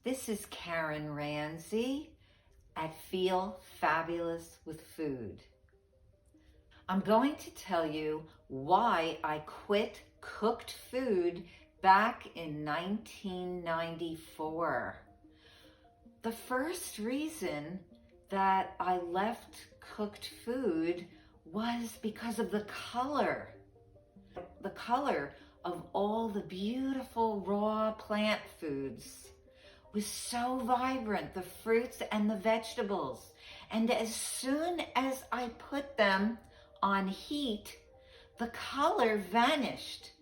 This is Karen Ranzi at Feel Fabulous with Food. I'm going to tell you why I quit cooked food back in 1994. The first reason that I left cooked food was because of the color. The color of all the beautiful raw plant foods was so vibrant, the fruits and the vegetables. And as soon as I put them on heat, the color vanished.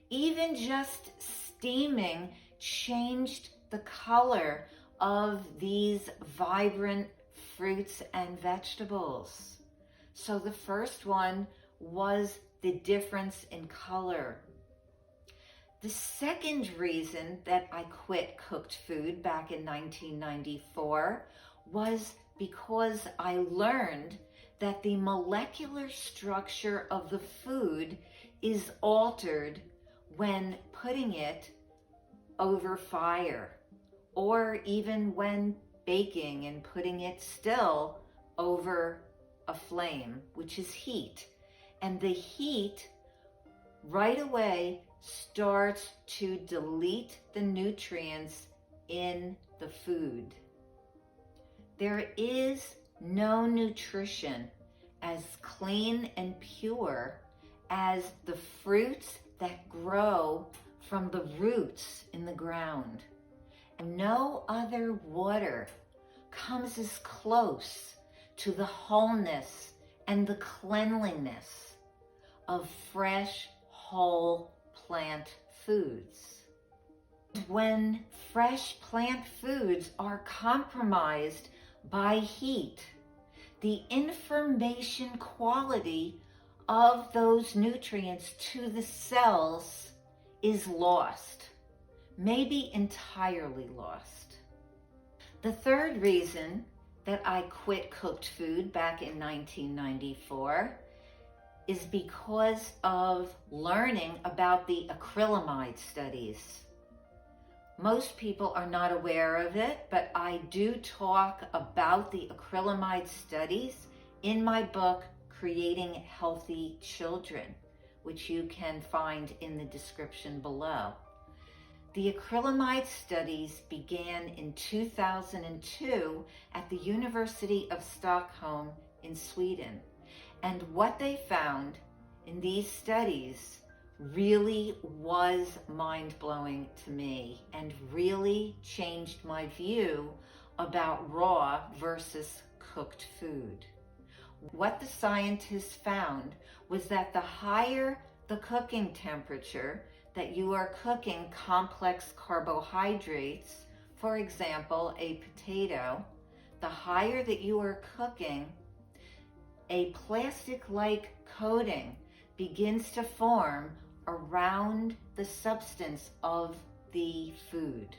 Even just steaming changed the color of these vibrant fruits and vegetables. So the first one was the difference in color. The second reason that I quit cooked food back in 1994 was because I learned that the molecular structure of the food is altered when putting it over fire, or even when baking and putting it still over a flame, which is heat. And the heat right away starts to delete the nutrients in the food. There is no nutrition as clean and pure as the fruits that grow from the roots in the ground. And no other water comes as close to the wholeness and the cleanliness of fresh, whole plant foods. When fresh plant foods are compromised by heat, the information quality of those nutrients to the cells is lost, maybe entirely lost. The third reason that I quit cooked food back in 1994 is because of learning about the acrylamide studies. Most people are not aware of it, but I do talk about the acrylamide studies in my book, Creating Healthy Children, which you can find in the description below. The acrylamide studies began in 2002 at the University of Stockholm in Sweden. And what they found in these studies really was mind-blowing to me and really changed my view about raw versus cooked food. What the scientists found was that the higher the cooking temperature that you are cooking complex carbohydrates, for example, a potato, the higher that you are cooking, a plastic-like coating begins to form around the substance of the food.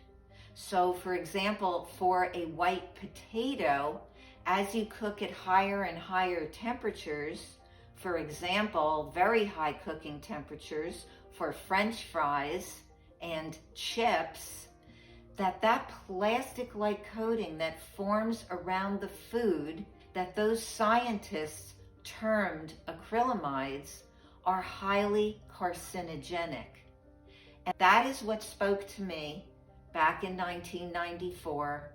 So for example, for a white potato, as you cook at higher and higher temperatures, for example, very high cooking temperatures for French fries and chips, that plastic-like coating that forms around the food that those scientists termed acrylamides are highly carcinogenic. And that is what spoke to me back in 1994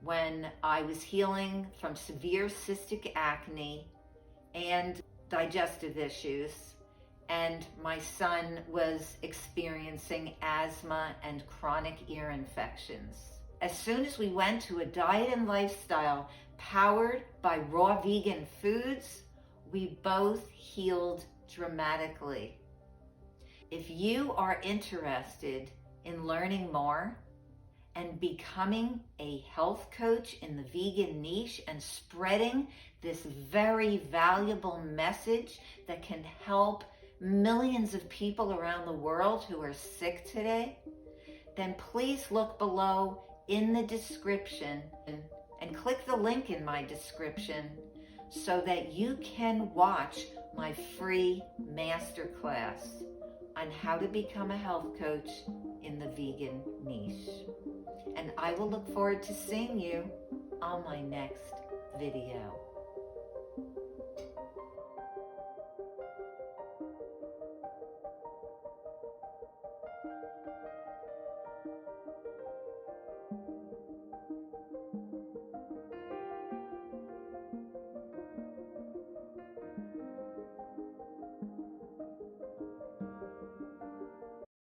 when I was healing from severe cystic acne and digestive issues, and my son was experiencing asthma and chronic ear infections. As soon as we went to a diet and lifestyle powered by raw vegan foods, we both healed dramatically. If you are interested in learning more and becoming a health coach in the vegan niche and spreading this very valuable message that can help millions of people around the world who are sick today, then please look below in the description and click the link in my description so that you can watch my free masterclass. on how to become a health coach in the vegan niche. And I will look forward to seeing you on my next video.